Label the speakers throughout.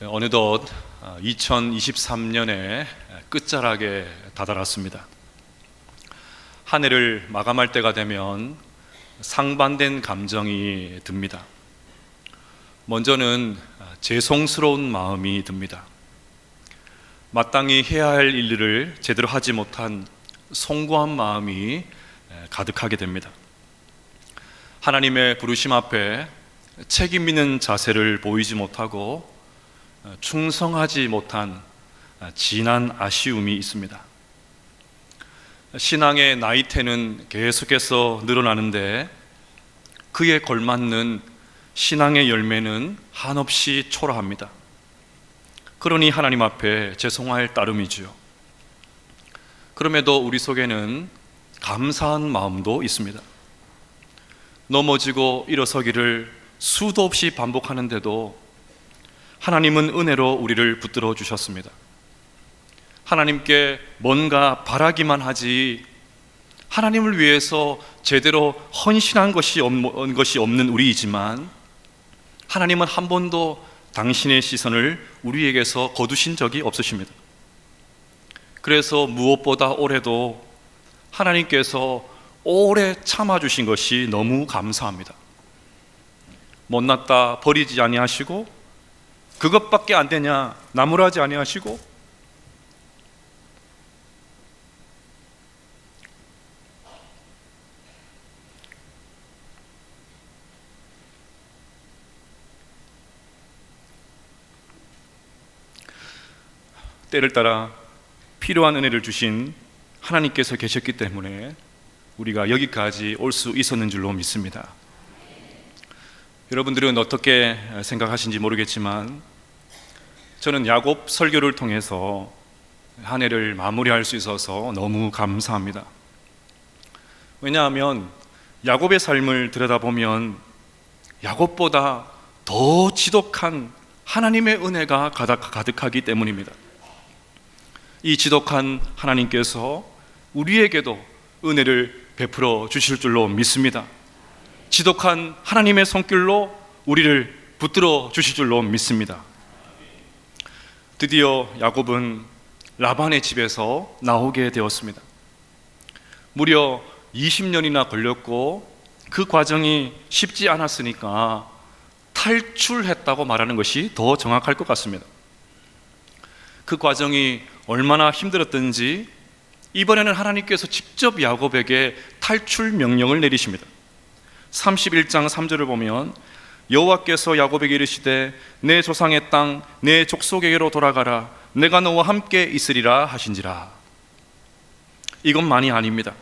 Speaker 1: 어느덧 2023년의 끝자락에 다다랐습니다. 한 해를 마감할 때가 되면 상반된 감정이 듭니다. 먼저는 죄송스러운 마음이 듭니다. 마땅히 해야 할 일들을 제대로 하지 못한 송구한 마음이 가득하게 됩니다. 하나님의 부르심 앞에 책임 있는 자세를 보이지 못하고 충성하지 못한 진한 아쉬움이 있습니다. 신앙의 나이테는 계속해서 늘어나는데 그에 걸맞는 신앙의 열매는 한없이 초라합니다. 그러니 하나님 앞에 죄송할 따름이지요. 그럼에도 우리 속에는 감사한 마음도 있습니다. 넘어지고 일어서기를 수도 없이 반복하는데도 하나님은 은혜로 우리를 붙들어 주셨습니다. 하나님께 뭔가 바라기만 하지 하나님을 위해서 제대로 헌신한 것이 없는 우리이지만 하나님은 한 번도 당신의 시선을 우리에게서 거두신 적이 없으십니다. 그래서 무엇보다 올해도 하나님께서 오래 참아주신 것이 너무 감사합니다. 못났다 버리지 아니하시고 그것밖에 안 되냐 나무라지 아니하시고 때를 따라 필요한 은혜를 주신 하나님께서 계셨기 때문에 우리가 여기까지 올 수 있었는 줄로 믿습니다. 여러분들은 어떻게 생각하신지 모르겠지만 저는 야곱 설교를 통해서 한 해를 마무리할 수 있어서 너무 감사합니다. 왜냐하면 야곱의 삶을 들여다보면 야곱보다 더 지독한 하나님의 은혜가 가득하기 때문입니다. 이 지독한 하나님께서 우리에게도 은혜를 베풀어 주실 줄로 믿습니다. 지독한 하나님의 손길로 우리를 붙들어 주실 줄로 믿습니다. 드디어 야곱은 라반의 집에서 나오게 되었습니다. 무려 20년이나 걸렸고 그 과정이 쉽지 않았으니까 탈출했다고 말하는 것이 더 정확할 것 같습니다. 그 과정이 얼마나 힘들었던지 이번에는 하나님께서 직접 야곱에게 탈출 명령을 내리십니다. 31장 3절을 보면 여호와께서 야곱에게 이르시되 내 조상의 땅 내 족속에게로 돌아가라 내가 너와 함께 있으리라 하신지라. 이것만이 아닙니다.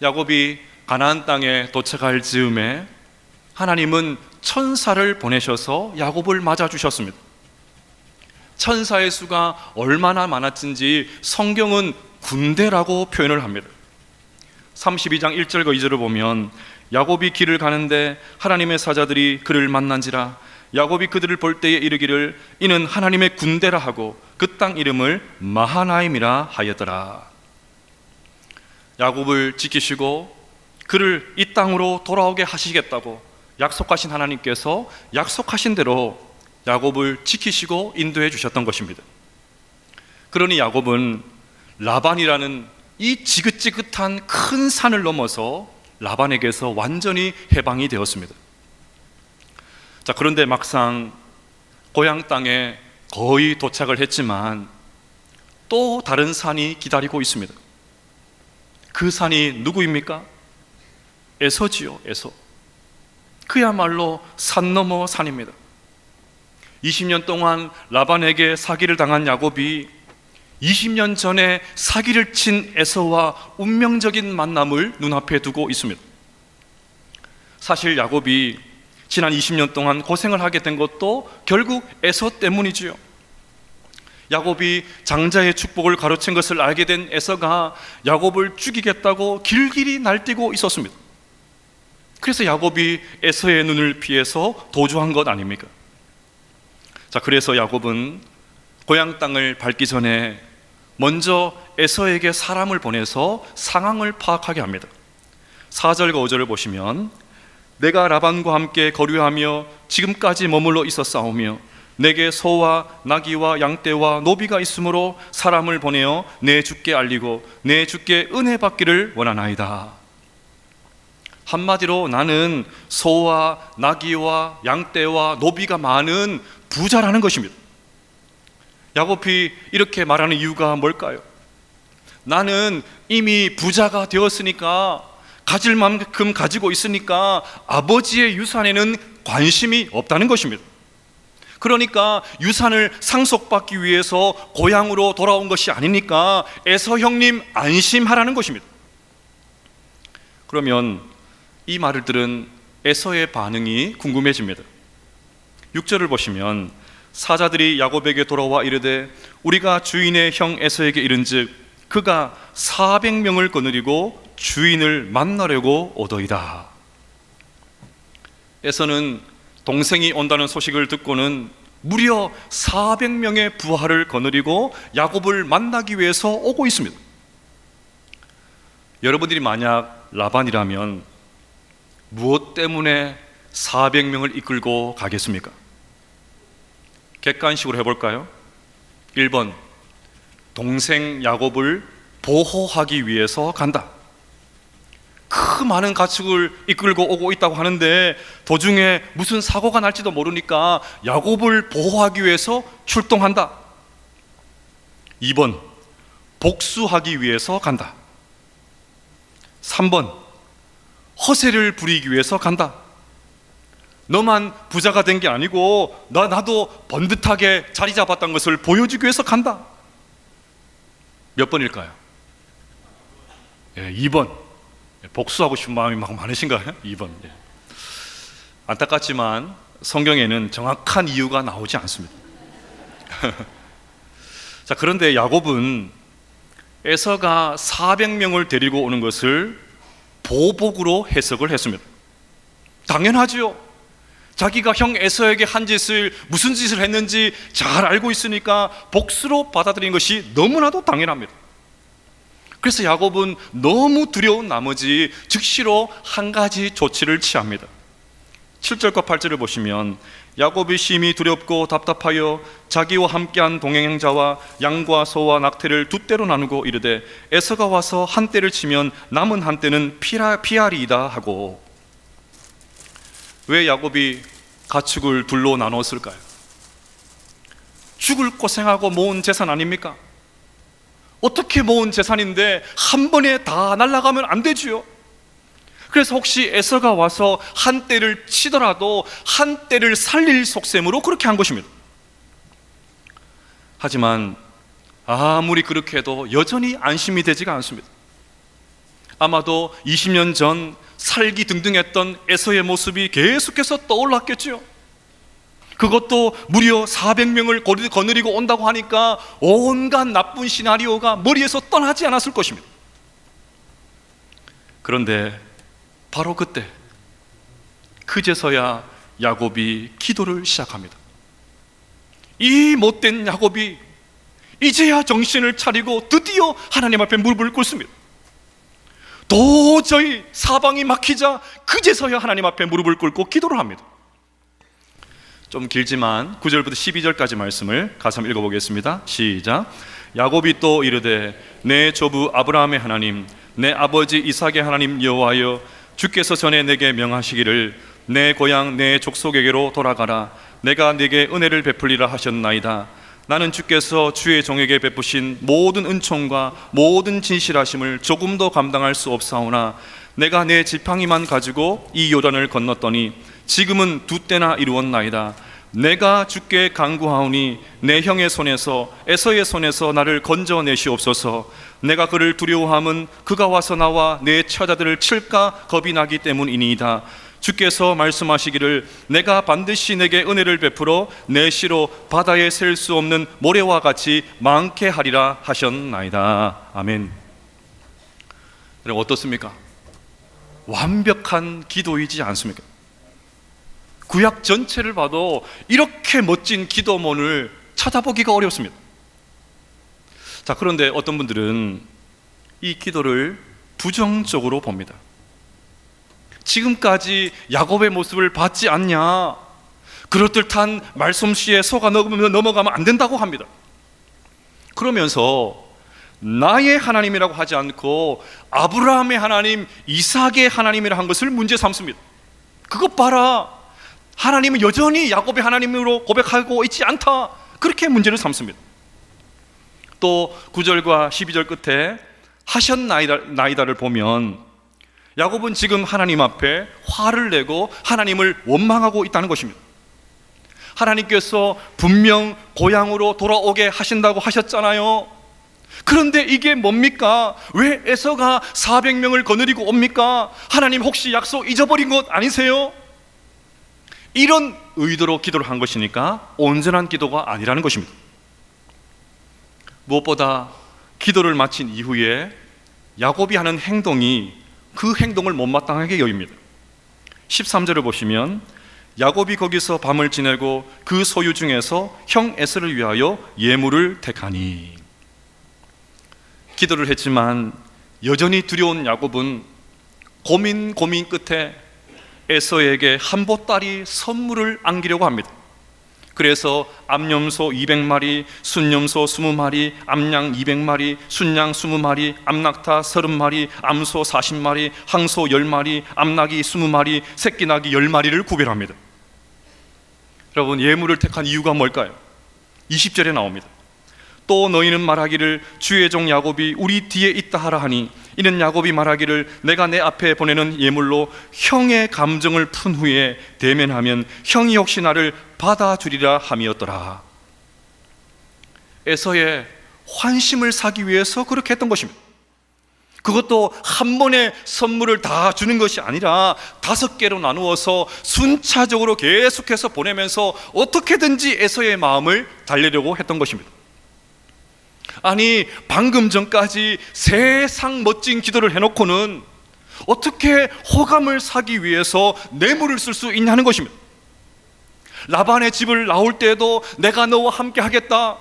Speaker 1: 야곱이 가나안 땅에 도착할 즈음에 하나님은 천사를 보내셔서 야곱을 맞아주셨습니다. 천사의 수가 얼마나 많았는지 성경은 군대라고 표현을 합니다. 32장 1절과 2절을 보면 야곱이 길을 가는데 하나님의 사자들이 그를 만난지라 야곱이 그들을 볼 때에 이르기를 이는 하나님의 군대라 하고 그 땅 이름을 마하나임이라 하였더라. 야곱을 지키시고 그를 이 땅으로 돌아오게 하시겠다고 약속하신 하나님께서 약속하신 대로 야곱을 지키시고 인도해 주셨던 것입니다. 그러니 야곱은 라반이라는 이 지긋지긋한 큰 산을 넘어서 라반에게서 완전히 해방이 되었습니다. 자, 그런데 막상 고향 땅에 거의 도착을 했지만 또 다른 산이 기다리고 있습니다. 그 산이 누구입니까? 에서지요, 에서. 그야말로 산 넘어 산입니다. 20년 동안 라반에게 사기를 당한 야곱이 20년 전에 사기를 친 에서와 운명적인 만남을 눈앞에 두고 있습니다. 사실 야곱이 지난 20년 동안 고생을 하게 된 것도 결국 에서 때문이지요. 야곱이 장자의 축복을 가로챈 것을 알게 된 에서가 야곱을 죽이겠다고 길길이 날뛰고 있었습니다. 그래서 야곱이 에서의 눈을 피해서 도주한 것 아닙니까? 자, 그래서 야곱은 고향 땅을 밟기 전에 먼저 에서에게 사람을 보내서 상황을 파악하게 합니다. 4절과 5절을 보시면 내가 라반과 함께 거류하며 지금까지 머물러 있었사오며 내게 소와 나귀와 양떼와 노비가 있으므로 사람을 보내어 내 주께 알리고 내 주께 은혜 받기를 원하나이다. 한마디로 나는 소와 나귀와 양떼와 노비가 많은 부자라는 것입니다. 야곱이 이렇게 말하는 이유가 뭘까요? 나는 이미 부자가 되었으니까, 가질 만큼 가지고 있으니까 아버지의 유산에는 관심이 없다는 것입니다. 그러니까 유산을 상속받기 위해서 고향으로 돌아온 것이 아니니까 에서 형님 안심하라는 것입니다. 그러면 이 말을 들은 에서의 반응이 궁금해집니다. 6절을 보시면 사자들이 야곱에게 돌아와 이르되 우리가 주인의 형 에서에게 이른즉 그가 400명을 거느리고 주인을 만나려고 오더이다. 에서는 동생이 온다는 소식을 듣고는 무려 400명의 부하를 거느리고 야곱을 만나기 위해서 오고 있습니다. 여러분들이 만약 라반이라면 무엇 때문에 400명을 이끌고 가겠습니까? 객관식으로 해볼까요? 1번, 동생 야곱을 보호하기 위해서 간다. 그 많은 가축을 이끌고 오고 있다고 하는데 도중에 무슨 사고가 날지도 모르니까 야곱을 보호하기 위해서 출동한다. 2번, 복수하기 위해서 간다. 3번, 허세를 부리기 위해서 간다. 너만 부자가 된 게 아니고 나도 번듯하게 자리 잡았다는 것을 보여주기 위해서 간다. 몇 번일까요? 2번. 복수하고 싶은 마음이 막 많으신가요? 2번. 안타깝지만 성경에는 정확한 이유가 나오지 않습니다. 자, 그런데 야곱은 에서가 400명을 데리고 오는 것을 보복으로 해석을 했습니다. 당연하지요. 자기가 형 에서에게 한 짓을, 무슨 짓을 했는지 잘 알고 있으니까 복수로 받아들인 것이 너무나도 당연합니다. 그래서 야곱은 너무 두려운 나머지 즉시로 한 가지 조치를 취합니다. 7절과 8절을 보시면 야곱이 심히 두렵고 답답하여 자기와 함께한 동행자와 양과 소와 낙태를 두 떼로 나누고 이르되 에서가 와서 한 떼를 치면 남은 한 떼는 피하리이다 하고. 왜 야곱이 가축을 둘로 나눴을까요? 죽을 고생하고 모은 재산 아닙니까? 어떻게 모은 재산인데 한 번에 다 날아가면 안 되지요. 그래서 혹시 에서가 와서 한 떼를 치더라도 한 떼를 살릴 속셈으로 그렇게 한 것입니다. 하지만 아무리 그렇게 해도 여전히 안심이 되지가 않습니다. 아마도 20년 전 살기 등등했던 에서의 모습이 계속해서 떠올랐겠죠. 그것도 무려 400명을 거느리고 온다고 하니까 온갖 나쁜 시나리오가 머리에서 떠나지 않았을 것입니다. 그런데 바로 그때, 그제서야 야곱이 기도를 시작합니다. 이 못된 야곱이 이제야 정신을 차리고 드디어 하나님 앞에 무릎을 꿇습니다. 도저히 사방이 막히자 그제서야 하나님 앞에 무릎을 꿇고 기도를 합니다. 좀 길지만 9절부터 12절까지 말씀을 가서 한번 읽어보겠습니다. 시작. 야곱이 또 이르되 내 조부 아브라함의 하나님, 내 아버지 이삭의 하나님 여호와여, 주께서 전에 내게 명하시기를 내 고향 내 족속에게로 돌아가라. 내가 네게 은혜를 베풀리라 하셨나이다. 나는 주께서 주의 종에게 베푸신 모든 은총과 모든 진실하심을 조금도 감당할 수 없사오나 내가 내 지팡이만 가지고 이 요단을 건넜더니 지금은 두 때나 이루었나이다. 내가 주께 간구하오니 내 형의 손에서 에서의 손에서 나를 건져내시옵소서. 내가 그를 두려워함은 그가 와서 나와 내 처자들을 칠까 겁이 나기 때문이니이다. 주께서 말씀하시기를 내가 반드시 내게 은혜를 베풀어 내 시로 바다에 셀 수 없는 모래와 같이 많게 하리라 하셨나이다. 아멘. 여러분 어떻습니까? 완벽한 기도이지 않습니까? 구약 전체를 봐도 이렇게 멋진 기도문을 찾아보기가 어렵습니다. 자, 그런데 어떤 분들은 이 기도를 부정적으로 봅니다. 지금까지 야곱의 모습을 봤지 않냐? 그럴듯한 말솜씨에 속아 넘어가면 안 된다고 합니다. 그러면서 나의 하나님이라고 하지 않고 아브라함의 하나님, 이삭의 하나님이라 한 것을 문제 삼습니다. 그것 봐라, 하나님은 여전히 야곱의 하나님으로 고백하고 있지 않다, 그렇게 문제를 삼습니다. 또 9절과 12절 끝에 하셨나이다를 보면 야곱은 지금 하나님 앞에 화를 내고 하나님을 원망하고 있다는 것입니다. 하나님께서 분명 고향으로 돌아오게 하신다고 하셨잖아요. 그런데 이게 뭡니까? 왜 에서가 400명을 거느리고 옵니까? 하나님 혹시 약속 잊어버린 것 아니세요? 이런 의도로 기도를 한 것이니까 온전한 기도가 아니라는 것입니다. 무엇보다 기도를 마친 이후에 야곱이 하는 행동이 그 행동을 못마땅하게 여깁니다. 13절을 보시면 야곱이 거기서 밤을 지내고 그 소유 중에서 형 에서를 위하여 예물을 택하니. 기도를 했지만 여전히 두려운 야곱은 고민 끝에 에서에게 한 보따리 선물을 안기려고 합니다. 그래서 암염소 200마리, 순염소 20마리, 암양 200마리, 순양 20마리, 암낙타 30마리, 암소 40마리, 항소 10마리, 암낙이 20마리, 새끼낙이 10마리를 구별합니다. 여러분, 예물을 택한 이유가 뭘까요? 20절에 나옵니다. 또 너희는 말하기를 주의 종 야곱이 우리 뒤에 있다 하라 하니, 이는 야곱이 말하기를 내가 내 앞에 보내는 예물로 형의 감정을 푼 후에 대면하면 형이 혹시 나를 받아주리라 함이었더라. 에서의 환심을 사기 위해서 그렇게 했던 것입니다. 그것도 한 번에 선물을 다 주는 것이 아니라 5개로 나누어서 순차적으로 계속해서 보내면서 어떻게든지 에서의 마음을 달래려고 했던 것입니다. 아니, 방금 전까지 세상 멋진 기도를 해놓고는 어떻게 호감을 사기 위해서 뇌물을 쓸 수 있냐는 것입니다. 라반의 집을 나올 때에도 내가 너와 함께 하겠다,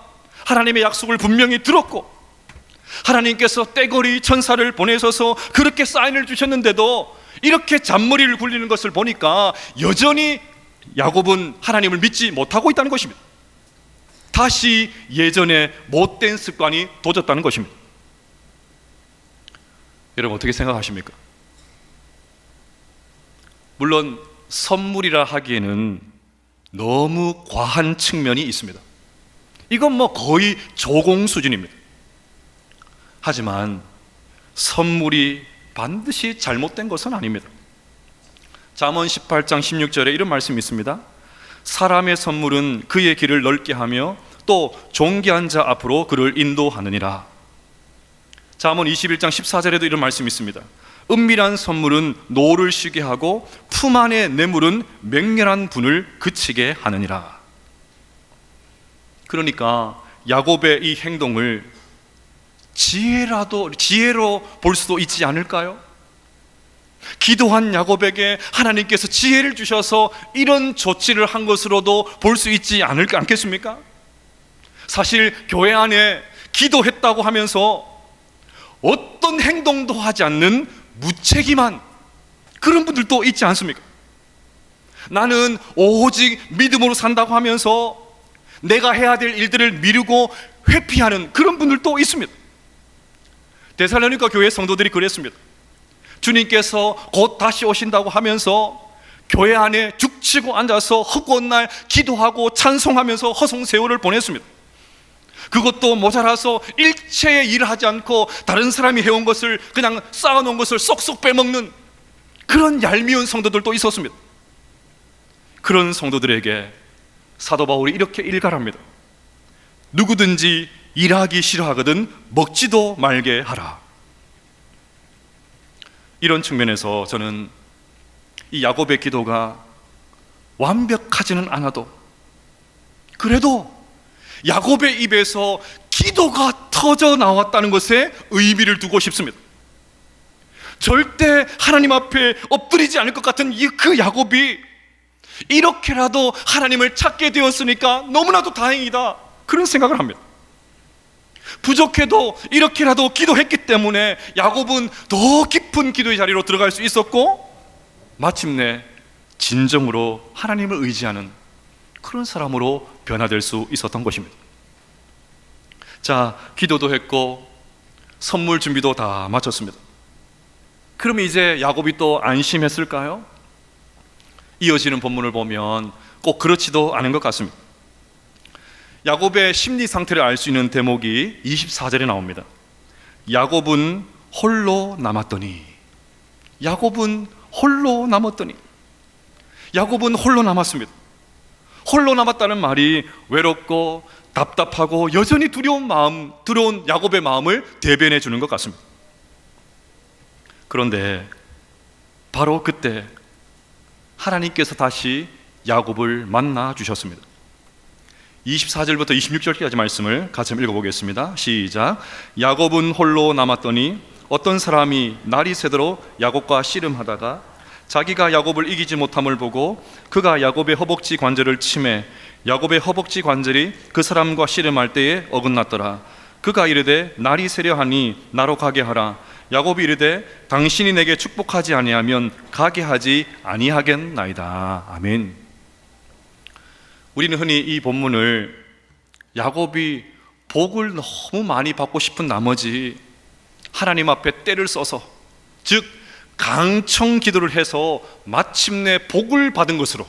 Speaker 1: 하나님의 약속을 분명히 들었고, 하나님께서 떼거리 천사를 보내셔서 그렇게 사인을 주셨는데도 이렇게 잔머리를 굴리는 것을 보니까 여전히 야곱은 하나님을 믿지 못하고 있다는 것입니다. 다시 예전에 못된 습관이 돋았다는 것입니다. 여러분, 어떻게 생각하십니까? 물론 선물이라 하기에는 너무 과한 측면이 있습니다. 이건 거의 조공 수준입니다. 하지만 선물이 반드시 잘못된 것은 아닙니다. 잠언 18장 16절에 이런 말씀이 있습니다. 사람의 선물은 그의 길을 넓게 하며 또 존귀한 자 앞으로 그를 인도하느니라. 잠언 21장 14절에도 이런 말씀이 있습니다. 은밀한 선물은 노를 쉬게 하고 품 안의 뇌물은 맹렬한 분을 그치게 하느니라. 그러니까 야곱의 이 행동을 지혜로 볼 수도 있지 않을까요? 기도한 야곱에게 하나님께서 지혜를 주셔서 이런 조치를 한 것으로도 볼 수 있지 않겠습니까? 사실 교회 안에 기도했다고 하면서 어떤 행동도 하지 않는 무책임한 그런 분들도 있지 않습니까? 나는 오직 믿음으로 산다고 하면서 내가 해야 될 일들을 미루고 회피하는 그런 분들도 있습니다. 데살로니가 교회 성도들이 그랬습니다. 주님께서 곧 다시 오신다고 하면서 교회 안에 죽치고 앉아서 헛것 날 기도하고 찬송하면서 허송세월을 보냈습니다. 그것도 모자라서 일체의 일을 하지 않고 다른 사람이 해온 것을 그냥 쌓아놓은 것을 쏙쏙 빼먹는 그런 얄미운 성도들도 있었습니다. 그런 성도들에게 사도 바울이 이렇게 일갈합니다. 누구든지 일하기 싫어하거든 먹지도 말게 하라. 이런 측면에서 저는 이 야곱의 기도가 완벽하지는 않아도 그래도 야곱의 입에서 기도가 터져 나왔다는 것에 의미를 두고 싶습니다. 절대 하나님 앞에 엎드리지 않을 것 같은 그 야곱이 이렇게라도 하나님을 찾게 되었으니까 너무나도 다행이다, 그런 생각을 합니다. 부족해도 이렇게라도 기도했기 때문에 야곱은 더 깊은 기도의 자리로 들어갈 수 있었고, 마침내 진정으로 하나님을 의지하는 그런 사람으로 변화될 수 있었던 것입니다. 자, 기도도 했고 선물 준비도 다 마쳤습니다. 그러면 이제 야곱이 또 안심했을까요? 이어지는 본문을 보면 꼭 그렇지도 않은 것 같습니다. 야곱의 심리 상태를 알 수 있는 대목이 24절에 나옵니다. 야곱은 홀로 남았더니, 야곱은 홀로 남았더니, 야곱은 홀로 남았습니다. 홀로 남았다는 말이 외롭고 답답하고 여전히 두려운 야곱의 마음을 대변해 주는 것 같습니다. 그런데 바로 그때 하나님께서 다시 야곱을 만나 주셨습니다. 24절부터 26절까지 말씀을 같이 읽어보겠습니다. 시작. 야곱은 홀로 남았더니 어떤 사람이 날이 새도록 야곱과 씨름하다가 자기가 야곱을 이기지 못함을 보고 그가 야곱의 허벅지 관절을 치매 야곱의 허벅지 관절이 그 사람과 씨름할 때에 어긋났더라. 그가 이르되 날이 새려하니 나로 가게 하라. 야곱이 이르되 당신이 내게 축복하지 아니하면 가게 하지 아니하겠나이다. 아멘. 우리는 흔히 이 본문을 야곱이 복을 너무 많이 받고 싶은 나머지 하나님 앞에 때를 써서, 즉 강청 기도를 해서 마침내 복을 받은 것으로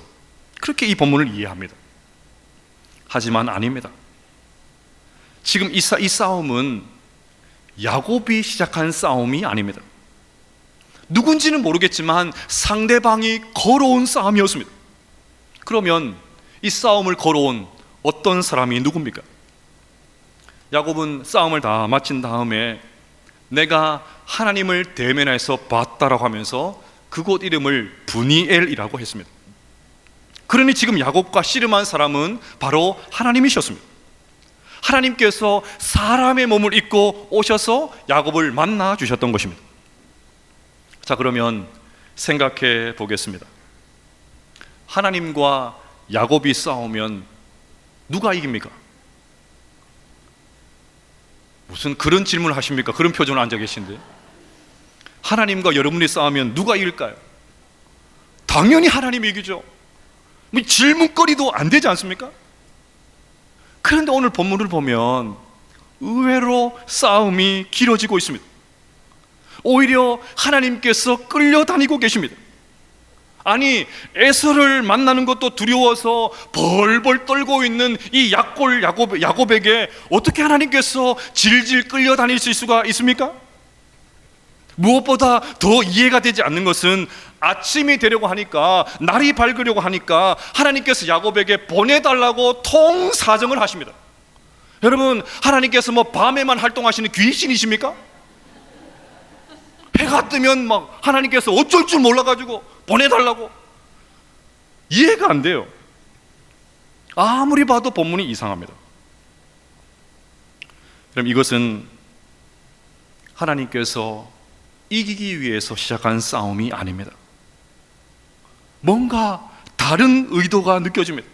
Speaker 1: 그렇게 이 본문을 이해합니다. 하지만 아닙니다. 지금 이 싸움은 야곱이 시작한 싸움이 아닙니다. 누군지는 모르겠지만 상대방이 걸어온 싸움이었습니다. 그러면 이 싸움을 걸어온 어떤 사람이 누굽니까? 야곱은 싸움을 다 마친 다음에 내가 하나님을 대면해서 봤다라고 하면서 그곳 이름을 브니엘이라고 했습니다. 그러니 지금 야곱과 씨름한 사람은 바로 하나님이셨습니다. 하나님께서 사람의 몸을 입고 오셔서 야곱을 만나 주셨던 것입니다. 자, 그러면 생각해 보겠습니다. 하나님과 야곱이 싸우면 누가 이깁니까? 무슨 그런 질문을 하십니까? 그런 표정으로 앉아 계신데 하나님과 여러분이 싸우면 누가 이길까요? 당연히 하나님이 이기죠. 뭐 질문거리도 안 되지 않습니까? 그런데 오늘 본문을 보면 의외로 싸움이 길어지고 있습니다. 오히려 하나님께서 끌려다니고 계십니다. 아니, 에서를 만나는 것도 두려워서 벌벌 떨고 있는 이 야곱에게 어떻게 하나님께서 질질 끌려다니실 수가 있습니까? 무엇보다 더 이해가 되지 않는 것은 아침이 되려고 하니까, 날이 밝으려고 하니까 하나님께서 야곱에게 보내달라고 통사정을 하십니다. 여러분, 하나님께서 뭐 밤에만 활동하시는 귀신이십니까? 해가 뜨면 막 하나님께서 어쩔 줄 몰라가지고 보내달라고. 이해가 안 돼요. 아무리 봐도 본문이 이상합니다. 그럼 이것은 하나님께서 이기기 위해서 시작한 싸움이 아닙니다. 뭔가 다른 의도가 느껴집니다.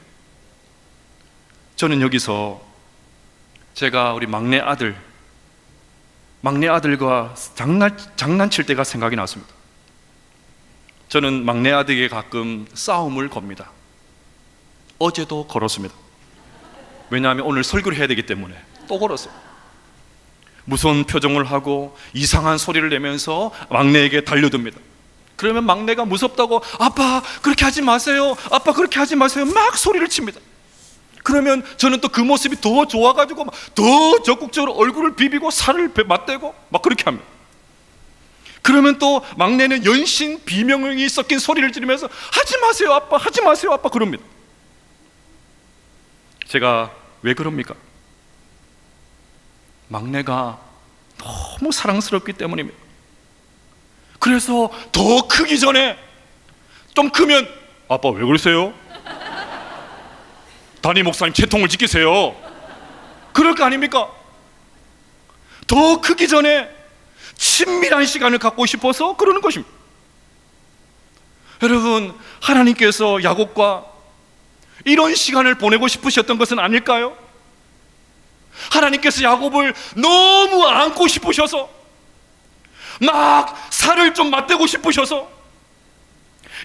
Speaker 1: 저는 여기서 제가 우리 막내 아들과 장난칠 때가 생각이 났습니다. 저는 막내 아들에게 가끔 싸움을 겁니다. 어제도 걸었습니다. 왜냐하면 오늘 설교를 해야 되기 때문에 또 걸었어요. 무서운 표정을 하고 이상한 소리를 내면서 막내에게 달려듭니다. 그러면 막내가 무섭다고 아빠 그렇게 하지 마세요, 아빠 그렇게 하지 마세요 막 소리를 칩니다. 그러면 저는 또 그 모습이 더 좋아가지고 더 적극적으로 얼굴을 비비고 살을 맞대고 막 그렇게 합니다. 그러면 또 막내는 연신 비명이 섞인 소리를 지르면서 하지 마세요 아빠, 하지 마세요 아빠 그럽니다. 제가 왜 그럽니까? 막내가 너무 사랑스럽기 때문입니다. 그래서 더 크기 전에 좀 크면 아빠 왜 그러세요? 담임 목사님 채통을 지키세요. 그럴 거 아닙니까? 더 크기 전에 친밀한 시간을 갖고 싶어서 그러는 것입니다. 여러분, 하나님께서 야곱과 이런 시간을 보내고 싶으셨던 것은 아닐까요? 하나님께서 야곱을 너무 안고 싶으셔서 막 살을 좀 맞대고 싶으셔서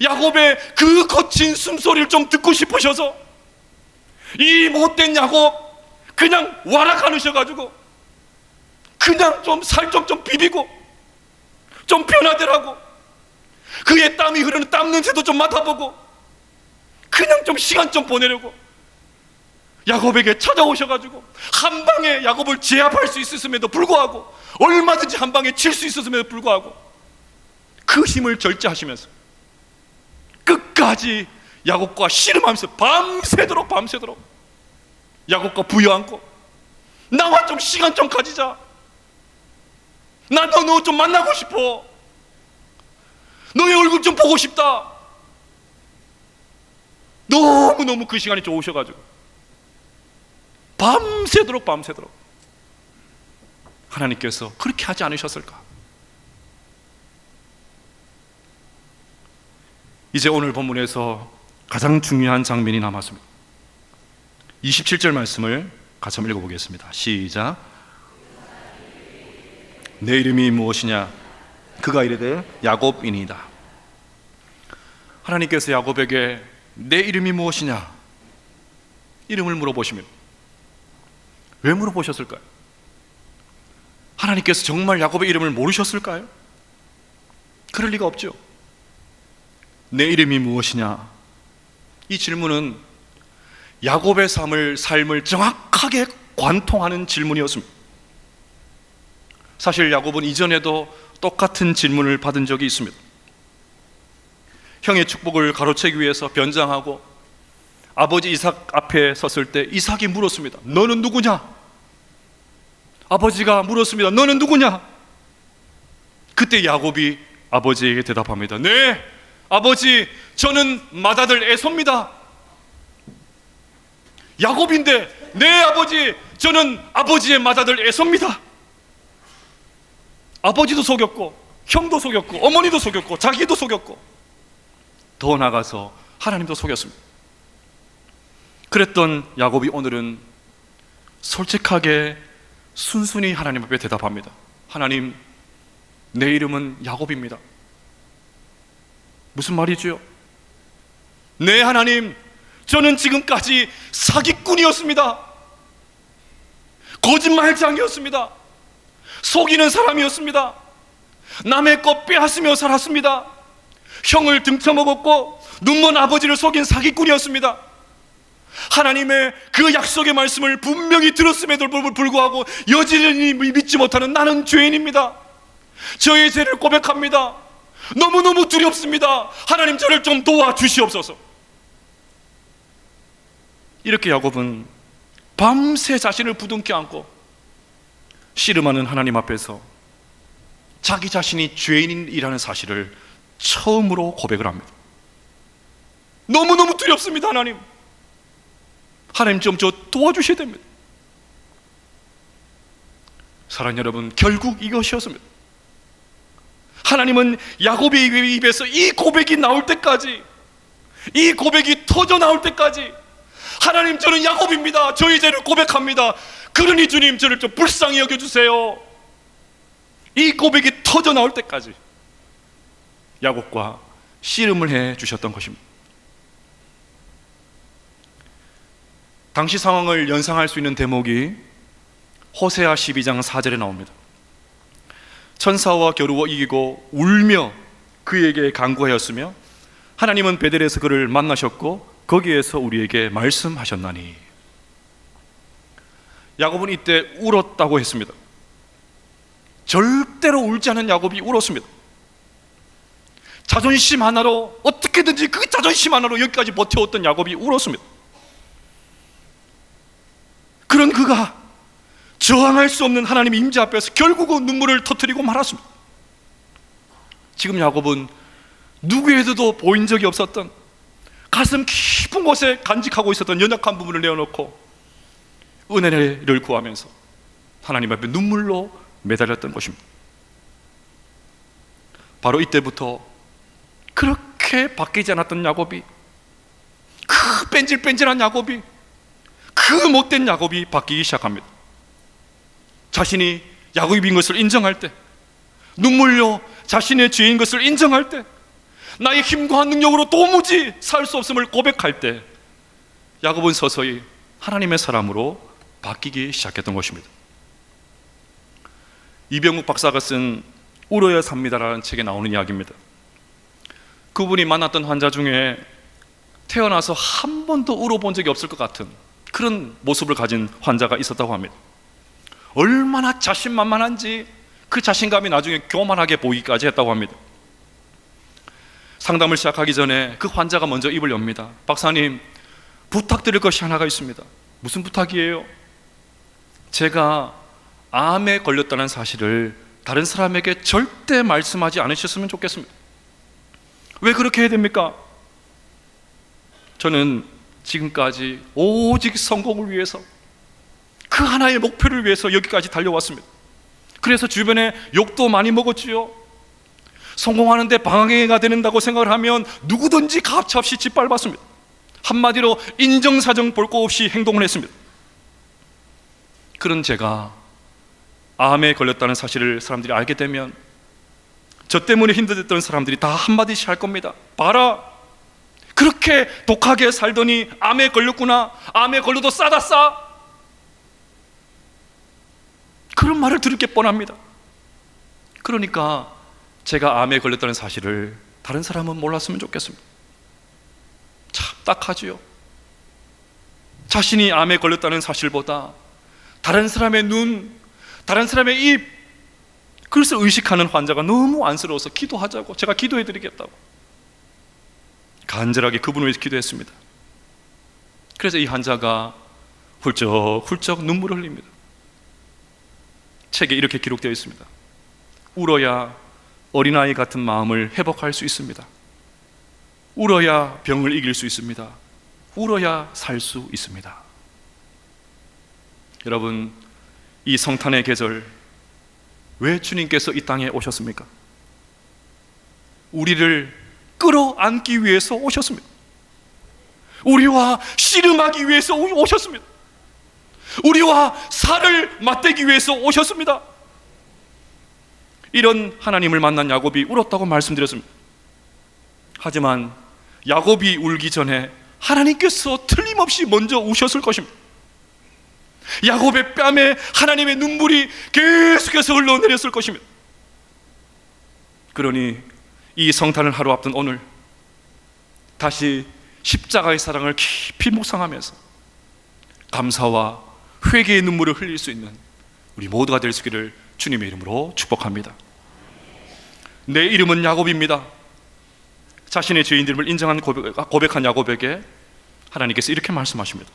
Speaker 1: 야곱의 그 거친 숨소리를 좀 듣고 싶으셔서 이 못된 야곱 그냥 와락 않으셔가지고 그냥 좀 살 좀 비비고 좀 변화되라고, 그의 땀이 흐르는 땀 냄새도 좀 맡아보고 그냥 좀 시간 좀 보내려고 야곱에게 찾아오셔가지고 한 방에 야곱을 제압할 수 있었음에도 불구하고, 얼마든지 한 방에 칠 수 있었음에도 불구하고 그 힘을 절제하시면서 끝까지 야곱과 씨름하면서 밤새도록 야곱과 부여안고, 나와 좀 시간 좀 가지자, 나 너 좀 만나고 싶어, 너의 얼굴 좀 보고 싶다. 너무너무 그 시간이 좋으셔가지고 밤새도록 하나님께서 그렇게 하지 않으셨을까? 이제 오늘 본문에서 가장 중요한 장면이 남았습니다. 27절 말씀을 같이 한번 읽어보겠습니다. 시작. 내 이름이 무엇이냐? 그가 이르되 야곱이니이다. 하나님께서 야곱에게 내 이름이 무엇이냐? 이름을 물어보십니다. 왜 물어보셨을까요? 하나님께서 정말 야곱의 이름을 모르셨을까요? 그럴 리가 없죠. 내 이름이 무엇이냐? 이 질문은 야곱의 삶을 정확하게 관통하는 질문이었습니다. 사실 야곱은 이전에도 똑같은 질문을 받은 적이 있습니다. 형의 축복을 가로채기 위해서 변장하고 아버지 이삭 앞에 섰을 때 이삭이 물었습니다. 너는 누구냐? 아버지가 물었습니다. 너는 누구냐? 그때 야곱이 아버지에게 대답합니다. 네, 아버지, 저는 맏아들 에서입니다. 야곱인데, 네 아버지, 저는 아버지의 맏아들 에서입니다. 아버지도 속였고 형도 속였고 어머니도 속였고 자기도 속였고 더 나아가서 하나님도 속였습니다. 그랬던 야곱이 오늘은 솔직하게 순순히 하나님 앞에 대답합니다. 하나님, 내 이름은 야곱입니다. 무슨 말이죠? 네 하나님, 저는 지금까지 사기꾼이었습니다. 거짓말장이었습니다. 속이는 사람이었습니다. 남의 것 빼앗으며 살았습니다. 형을 등쳐먹었고 눈먼 아버지를 속인 사기꾼이었습니다. 하나님의 그 약속의 말씀을 분명히 들었음에도 불구하고 여전히 믿지 못하는 나는 죄인입니다. 저의 죄를 고백합니다. 너무너무 두렵습니다. 하나님, 저를 좀 도와주시옵소서. 이렇게 야곱은 밤새 자신을 부둥켜 안고 씨름하는 하나님 앞에서 자기 자신이 죄인이라는 사실을 처음으로 고백을 합니다. 너무너무 두렵습니다. 하나님 좀 저 도와주셔야 됩니다. 사랑하는 여러분, 결국 이것이었습니다. 하나님은 야곱의 입에서 이 고백이 나올 때까지, 이 고백이 터져 나올 때까지, 하나님, 저는 야곱입니다. 저의 죄를 고백합니다. 그러니 주님, 저를 좀 불쌍히 여겨주세요. 이 고백이 터져 나올 때까지 야곱과 씨름을 해 주셨던 것입니다. 당시 상황을 연상할 수 있는 대목이 호세아 12장 4절에 나옵니다. 천사와 겨루어 이기고 울며 그에게 간구하였으며 하나님은 베델에서 그를 만나셨고 거기에서 우리에게 말씀하셨나니. 야곱은 이때 울었다고 했습니다. 절대로 울지 않은 야곱이 울었습니다. 자존심 하나로, 어떻게든지 그 자존심 하나로 여기까지 버텨왔던 야곱이 울었습니다. 그런 그가 저항할 수 없는 하나님의 임재 앞에서 결국은 눈물을 터뜨리고 말았습니다. 지금 야곱은 누구에게도 보인 적이 없었던 가슴 깊은 곳에 간직하고 있었던 연약한 부분을 내어놓고 은혜를 구하면서 하나님 앞에 눈물로 매달렸던 것입니다. 바로 이때부터 그렇게 바뀌지 않았던 야곱이, 그 뺀질뺀질한 야곱이, 그 못된 야곱이 바뀌기 시작합니다. 자신이 야곱인 것을 인정할 때, 눈물로 자신의 죄인 것을 인정할 때, 나의 힘과 능력으로 도무지 살 수 없음을 고백할 때 야곱은 서서히 하나님의 사람으로 바뀌기 시작했던 것입니다. 이병국 박사가 쓴 울어야 삽니다라는 책에 나오는 이야기입니다. 그분이 만났던 환자 중에 태어나서 한 번도 울어본 적이 없을 것 같은 그런 모습을 가진 환자가 있었다고 합니다. 얼마나 자신만만한지 그 자신감이 나중에 교만하게 보이기까지 했다고 합니다. 상담을 시작하기 전에 그 환자가 먼저 입을 엽니다. 박사님, 부탁드릴 것이 하나가 있습니다. 무슨 부탁이에요? 제가 암에 걸렸다는 사실을 다른 사람에게 절대 말씀하지 않으셨으면 좋겠습니다. 왜 그렇게 해야 됩니까? 저는 지금까지 오직 성공을 위해서, 그 하나의 목표를 위해서 여기까지 달려왔습니다. 그래서 주변에 욕도 많이 먹었지요. 성공하는데 방해가 된다고 생각을 하면 누구든지 가차없이 짓밟았습니다. 한마디로 인정사정 볼 거 없이 행동을 했습니다. 그런 제가 암에 걸렸다는 사실을 사람들이 알게 되면 저 때문에 힘들었던 사람들이 다 한마디씩 할 겁니다. 봐라, 그렇게 독하게 살더니 암에 걸렸구나. 암에 걸려도 싸다 싸. 그런 말을 들을 게 뻔합니다. 그러니까 제가 암에 걸렸다는 사실을 다른 사람은 몰랐으면 좋겠습니다. 참 딱하지요. 자신이 암에 걸렸다는 사실보다 다른 사람의 눈, 다른 사람의 입, 그것을 의식하는 환자가 너무 안쓰러워서 기도하자고 제가 기도해드리겠다고 간절하게 그분을 위해서 기도했습니다. 그래서 이 환자가 훌쩍훌쩍 눈물을 흘립니다. 책에 이렇게 기록되어 있습니다. 울어야 어린아이 같은 마음을 회복할 수 있습니다. 울어야 병을 이길 수 있습니다. 울어야 살 수 있습니다. 여러분, 이 성탄의 계절, 왜 주님께서 이 땅에 오셨습니까? 우리를 끌어안기 위해서 오셨습니다. 우리와 씨름하기 위해서 오셨습니다. 우리와 살을 맞대기 위해서 오셨습니다. 이런 하나님을 만난 야곱이 울었다고 말씀드렸습니다. 하지만 야곱이 울기 전에 하나님께서 틀림없이 먼저 우셨을 것입니다. 야곱의 뺨에 하나님의 눈물이 계속해서 흘러내렸을 것입니다. 그러니 이 성탄을 하루 앞둔 오늘 다시 십자가의 사랑을 깊이 묵상하면서 감사와 회개의 눈물을 흘릴 수 있는 우리 모두가 될 수 있기를 주님의 이름으로 축복합니다. 내 이름은 야곱입니다. 자신의 죄인됨을 인정한 고백한 야곱에게 하나님께서 이렇게 말씀하십니다.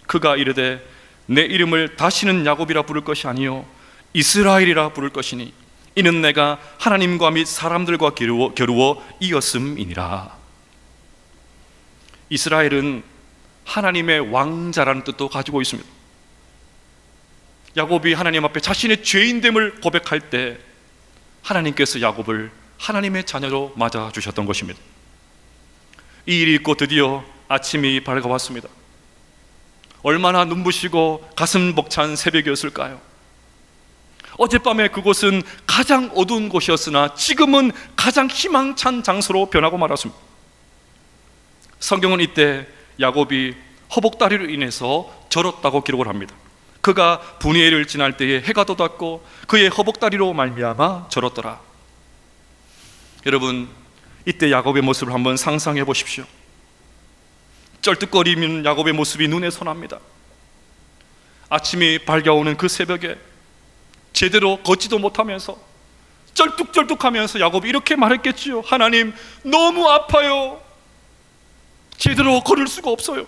Speaker 1: 그가 이르되 내 이름을 다시는 야곱이라 부를 것이 아니요 이스라엘이라 부를 것이니 이는 내가 하나님과 및 사람들과 겨루어 이었음이니라. 이스라엘은 하나님의 왕자라는 뜻도 가지고 있습니다. 야곱이 하나님 앞에 자신의 죄인됨을 고백할 때 하나님께서 야곱을 하나님의 자녀로 맞아주셨던 것입니다. 이 일이 있고 드디어 아침이 밝아왔습니다. 얼마나 눈부시고 가슴 벅찬 새벽이었을까요? 어젯밤에 그곳은 가장 어두운 곳이었으나 지금은 가장 희망찬 장소로 변하고 말았습니다. 성경은 이때 야곱이 허복다리로 인해서 절었다고 기록을 합니다. 그가 분이엘을 지날 때에 해가 돋았고 그의 허복다리로 말미암아 절었더라. 여러분, 이때 야곱의 모습을 한번 상상해 보십시오. 쩔뚝거리는 야곱의 모습이 눈에 선합니다. 아침이 밝아오는 그 새벽에 제대로 걷지도 못하면서 쩔뚝쩔뚝하면서 야곱이 이렇게 말했겠지요. 하나님, 너무 아파요. 제대로 걸을 수가 없어요.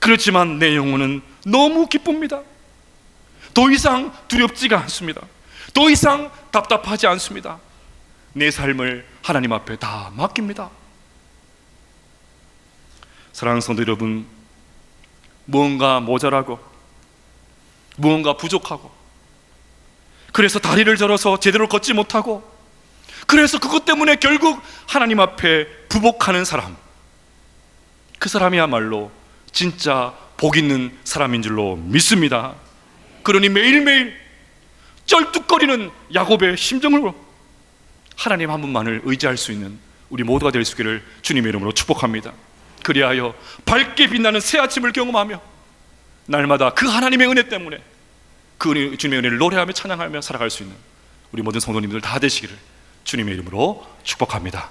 Speaker 1: 그렇지만 내 영혼은 너무 기쁩니다. 더 이상 두렵지가 않습니다. 더 이상 답답하지 않습니다. 내 삶을 하나님 앞에 다 맡깁니다. 사랑하는 성도 여러분, 무언가 모자라고 무언가 부족하고 그래서 다리를 절어서 제대로 걷지 못하고 그래서 그것 때문에 결국 하나님 앞에 부복하는 사람, 그 사람이야말로 진짜 복 있는 사람인 줄로 믿습니다. 그러니 매일매일 쩔뚝거리는 야곱의 심정으로 하나님 한 분만을 의지할 수 있는 우리 모두가 될 수 있기를 주님의 이름으로 축복합니다. 그리하여 밝게 빛나는 새 아침을 경험하며 날마다 그 하나님의 은혜 때문에 주님의 은혜를 노래하며 찬양하며 살아갈 수 있는 우리 모든 성도님들 다 되시기를 주님의 이름으로 축복합니다.